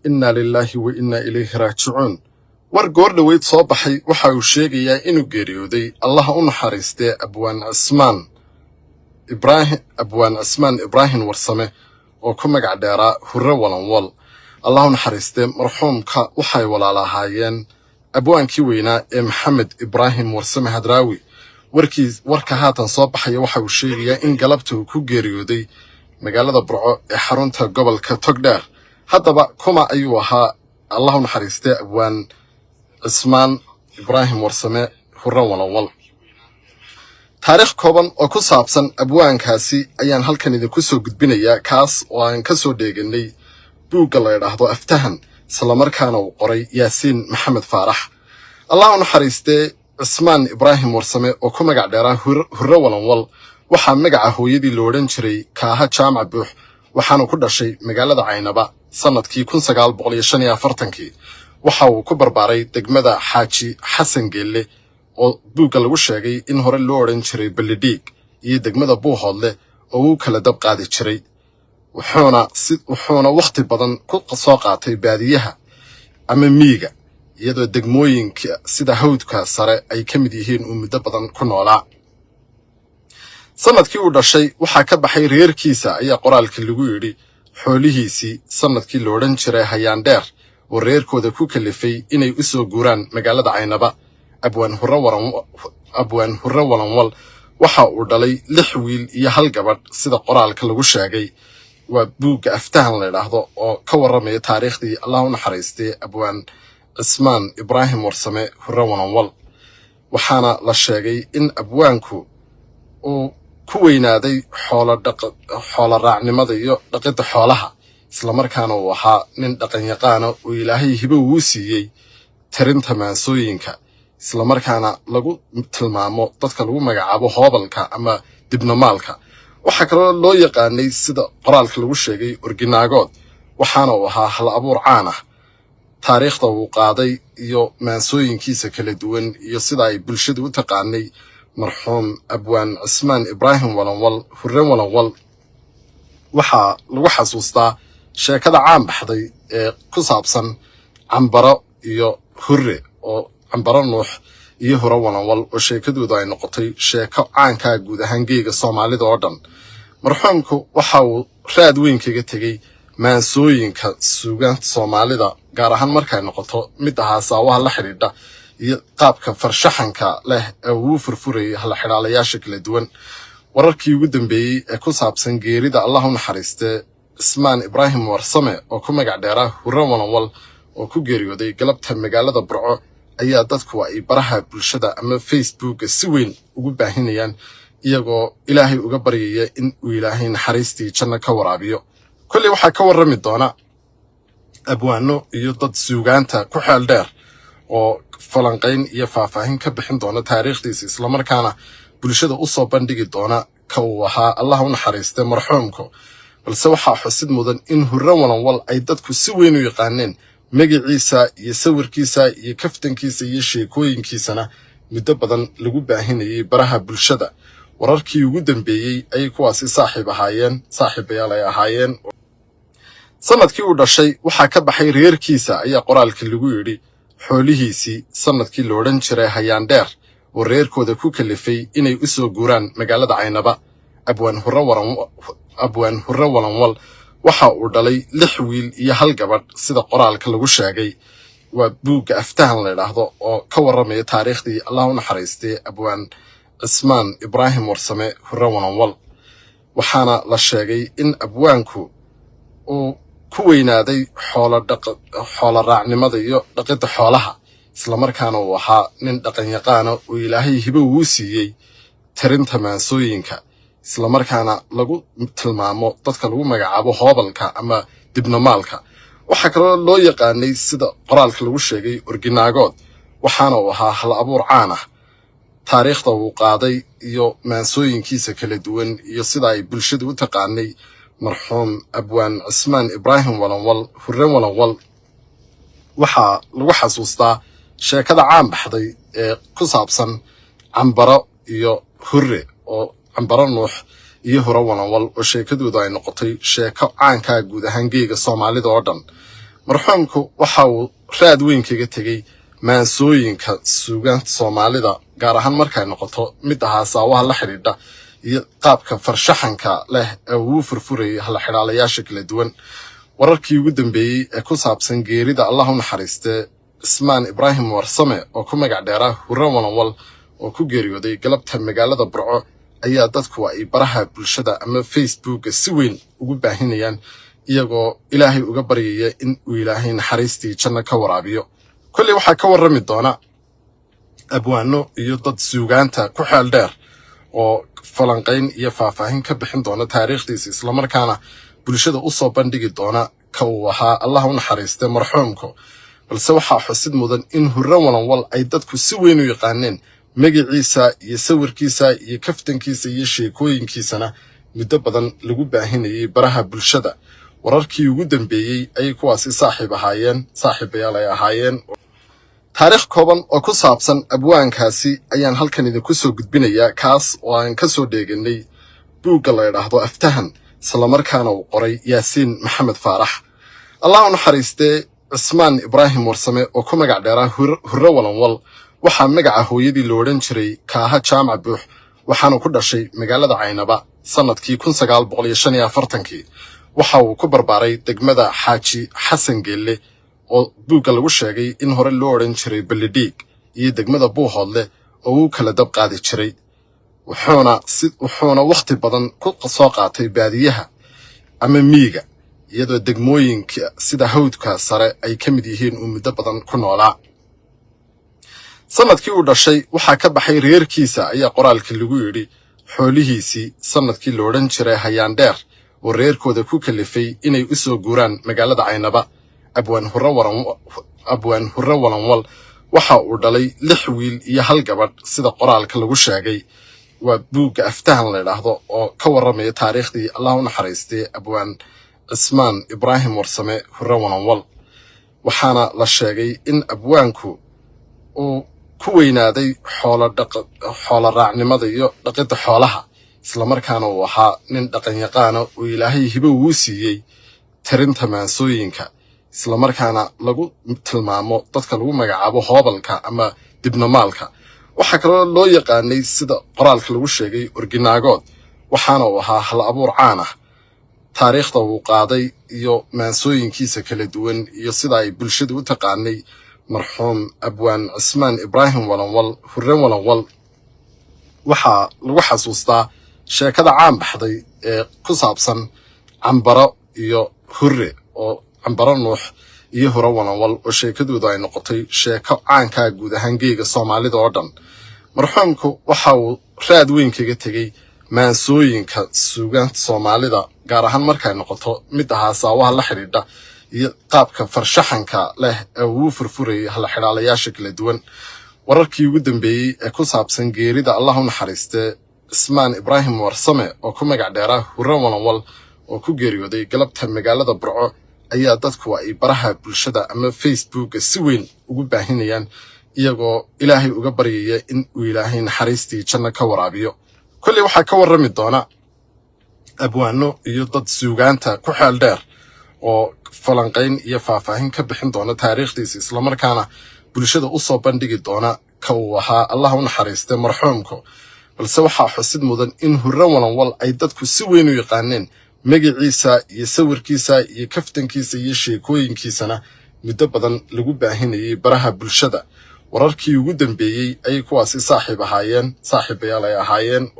inna lillahi wa inna ilayhi raajicuun. war goor dhaweyd soo baxay waxa uu sheegayaa inuu geeriyooday allaha u naxariistee abwaan cismaan ibraahim warsame oo ku magac dheeraa hurre walanwal. allaha u naxariistee marxuumka waxay walaalahaayeen abwaankii weynaa ee maxamed ibraahim warsame hadraawi. warka haatan soo baxaya waxa uu sheegayaa in galabta uu ku geeriyooday magaalada burco ee xarunta gobolka togdheer. haddaba kuma ayuu ahaa allaha u naxariistee abwaan cismaan ibraahim warsame hurre walanwal? taariikh kooban oo ku saabsan abwaankaasi ayaan halkan idinku soo gudbinayaa, kaas oo aan ka soo dheeganay buugga la yidhaahdo aftahan, islamarkaana uu qoray yaasiin maxamed faarax. allaha u naxariistee cismaan ibraahim warsame oo ku magac dheeraa hurre walanwal waxaa magaca hooyadii lo odhan jiray kaaha jaamac buux, waxaanu ku dhashay magaalada caynaba sanadkii 1945. waxa uu ku barbaaray degmada xaaji xasan geelle oo buugga lagu sheegay in hore loo odhan jiray ballidhiig, iyo degmada buuhoodle oo uu kala dab qaadi jiray. wuxuuna wakhti badan ku soo qaatay baadiyaha ama miyiga, iyadoo degmooyinka sida hawdka sare ay ka mid yihiin uu muddo badan ku noolaa. sanadkii uu dhashay waxaa ka baxay reerkiisa ayaa qoraalka lagu yidhi xoolihiisii sanadkii lo odhan jiray hayaandheer oo reerkooda ku kalifay inay u soo guuraan magaalada caynaba. abwaan hurre walanwal waxa uu dhalay 6 wiil iyo 1 gabadh sida qoraalka lagu sheegay. waa buugga aftahan la yidhaahdo oo ka warramaya taariikhdii allaha u naxariistee abwaan cismaan ibraahim warsame hurre walanwal. waxaana la sheegay in abwaanku uu ku weynaaday xoolo raacnimada iyo dhaqidda xoolaha, islamarkaana uu ahaa nin dhaqanyaqaana oo ilaahay hibo uu siiyey tirinta maansooyinka, islamarkaana lagu tilmaamo dadka lagu magacaabo hoobalka ama dibnomaalka. waxaa kaloo loo yaqaanay sida qoraalka lagu sheegay orginaagood, waxaana uu ahaa hal abuur caan ah. taariikhda uu qaaday iyo maansooyinkiisa kala duwan iyo sida ay bulshadu u taqaanay marxuum abwaan cismaan ibraahim walanwal hurre walanwal waxaa lagu xasuustaa sheekada caan baxday ee ku saabsan cambaro iyo hurre, oo cambaro nuux iyo hurre walanwal oo sheekadooda ay noqotay sheeko caankaa guud ahaan geega soomaalida oo dhan. marxuumku waxa uu raad weyn kaga tegey maansooyinka suugaanta soomaalida, gaar ahaan markay noqoto mid ahaa saawaha la xidhiidha iyo qaabka farshaxanka leh ee uu furfurayay halaxidhaalayaasha kala duwan. wararkii ugu dambeeyey ee ku saabsan geerida allaha u naxariistee cismaan ibraahim warsame oo ku magac dheeraa hurre walanwal oo ku geeriyooday galabta magaalada burco ayaa dadku ay baraha bulshada ama facebooka si weyn ugu baahinayaan, iyagoo ilaahay uga baryaya in uu ilaahay naxariistii janno ka waraabiyo. kolley waxaa ka warrami doona abwaano iyo dad suugaanta ku xeel dheer oo falanqayn iyo faahfaahin ka bixin doona taariikhdiisa, islamarkaana bulshada u soo bandhigi doona ka uu ahaa allaha u naxariistee marxuumku. balse waxaa xusid mudan in hurre walanwal ay dadku si weyn u yaqaaneen, magaciisa iyo sawirkiisa iyo kaftankiisa iyo sheekooyinkiisana muddo badan lagu baahinayay baraha bulshada. wararkii ugu dambeeyey ayay kuwaasi saaxiibayaal ay ahaayeen. sanadkii uu dhashay waxaa ka baxay reerkiisa ayaa qoraalka lagu yidhi xoolihiisii sanadkii lo odhan jiray hayaandheer oo reerkooda ku kalifay inay u soo guuraan magaalada caynaba. abwaan hurre walanwal waxa uu dhalay 6 wiil iyo 1 gabadh sida qoraalka lagu sheegay. waa buugga aftahan la yidhaahdo oo ka warramaya taariikhdii allaha u naxariistee abwaan cismaan ibraahim warsame hurre walanwal. waxaana la sheegay in abwaanku uu ku weynaaday xoolo raacnimada iyo dhaqidda xoolaha, islamarkaana uu ahaa nin dhaqanyaqaana oo ilaahay hibo uu siiyey tirinta maansooyinka, islamarkaana lagu tilmaamo dadka lagu magacaabo hoobalka ama dibnomaalka. waxaa kaloo loo yaqaanay sida qoraalka lagu sheegay orginaagood, waxaana uu ahaa hal abuur caan ah. taariikhda uu qaaday iyo maansooyinkiisa kala duwan iyo sida ay bulshadu u taqaanay marxuum abwaan cismaan ibraahim walanwal hurre walanwal waxaa lagu xasuustaa sheekada caan baxday ee ku saabsan cambaro iyo hurre, oo cambaro nuux iyo hurre walanwal oo sheekadooda ay noqotay sheeko caankaa guud ahaan geega soomaalida oo dhan. marxuumku waxa uu raad weyn kaga tegay maansooyinka suugaanta Soomaalida gaar ahaan markay noqoto mid ahaasawaha la xiriidha iyo qaabka farshaxanka leh ee uu furfurayay hal xiraalayaasha kala duwan wararkii ugu dambeeyay ee ku saabsan geerida Allah u naxariistay Ismaan Ibraahim Warsame oo ku magac dheeraa Hurre Walanwal oo ku geeriyooday galabta magaalada Burco ayaa dadku ay baraha bulshada ama Facebook si weyn ugu baahinayaan iyagoo Ilaahay uga baryaya in uu Ilaahay naxariistii janno ka waraabiyo kulli waxa ka warrami doona abwaano iyo dad suugaanta ku xeel dheer oo falanqayn iyo faahfaahin ka bixin doona taariikhdiisa isla markaana bulshada u soo bandhigi doona ka uu ahaa Allah u naxariistay marxuumku balse waxa xusid mudan in Hurre Walanwal ay dadku si weyn u yaqaaneen magaciisa iyo sawirkiisa iyo kaftankiisa iyo sheekooyinkiisana muddo badan lagu baahinayay baraha bulshada wararkii ugu dambeeyay ay kuwaasi saaxiibayaal ay ahaayeen taariikh kooban oo ku saabsan abwaankaasi ayaan halkan idinku soo gudbinayaa kaas oo aan ka soo dheeganay buugga la yiraahdo Aftahan isla markaana uu qoray Yaasiin Maxamed Faarax Allah u naxariistay Ismaan Ibraahim Warsame oo ku magac dheeraa Hurre Walanwal waxaa magaca hooyadii loo oran jiray Kaaha Jaamac Buux waxaana ku dhashay magaalada Caynaba sanadkii 1945 waxa uu ku barbaaray degmada Xaaji Xasan Geelle oo buugga lagu sheegay in hore loo oran jiray Balidhiig iyo degmada Buuhoodle oo uu kala dab qaadi jiray wuxuuna waqti badan ku soo qaatay baadiyaha ama miyiga iyadoo degmooyinka sida hawdka sare ay ka mid yihiin uu muddo badan ku noolaa sanadkii uu dhashay waxa ka baxay reerkiisa ayaa qoraalka lagu yiri xoolihiisii sanadkii loo oran jiray Hayaandheer oo reerkooda ku kalifay inay u soo guuraan magaalada Caynaba abwaan Hurre Walanwal waxa uu dhalay 6 wiil iyo hal gabadh sida qoraalka lagu sheegay waa buugga Aftahan la yiraahdo oo ka warramaya taariikhdii Allah u naxariistay abwaan Ismaan Ibraahim Warsame Hurre Walanwal waxaana la sheegay in abwaanku uu ku weynaaday xoolo raacnimada iyo dhaqida xoolaha isla markaana uu ahaa nin dhaqan yaqaan oo Ilaahay hibo uu siiyay tarinta maansooyinka isla markaana lagu tilmaamo dadka lagu magacaabo hoobalka ama dibnamaalka waxa kale oo loo yaqaanay sida qoraalka lagu sheegay orginaagood waxaana uu ahaa hal abuur caan ah taariikhda uu qaaday iyo maansooyinkiisa kala duwan iyo sida ay bulshadu u taqaanay marxuum abwaan Ismaan Ibraahim Walanwal Hurre Walanwal waxa lagu xasuustaa sheekada caan baxday ee ku saabsan Cambaro iyo Hurre oo Cambaro Nuux iyo Hurre Walanwal oo sheekadooda ay noqotay sheeko caanka guud ahaan geega Soomaalida oo dhan marxuumku waxa uu raad weyn kaga tegay maansooyinka suugaanta Soomaalida gaar ahaan markay noqoto mid ahaasawaha la xiriidha iyo qaabka farshaxanka leh ee uu furfurayay hal xiraalayaasha kala duwan wararkii ugu dambeeyay ee ku saabsan geerida Allah u naxariistay Ismaan Ibraahim Warsame oo ku magac dheeraa Hurre Walanwal oo ku geeriyooday galabta magaalada Burco ayaa dadku ay baraha bulshada ama Facebook si weyn ugu baahinayaan iyagoo Ilaahay uga baryaya in uu Ilaahay naxariistii janno ka waraabiyo kulli waxa ka warrami doona abwaano iyo dad suugaanta ku xeel dheer oo falanqayn iyo faahfaahin ka bixin doona taariikhdiisa isla markaana bulshada u soo bandhigi doona ka uu ahaa Allah u naxariistay marxuumku balse waxa xusid mudan in Hurre Walanwal ay dadku si weyn u yaqaaneen magaciisa iyo sawirkiisa iyo kaftankiisa iyo sheekooyinkiisana muddo badan lagu baahinayay baraha bulshada wararkii ugu dambeeyay ay kuwaasi saaxiibayaal ay ahaayeen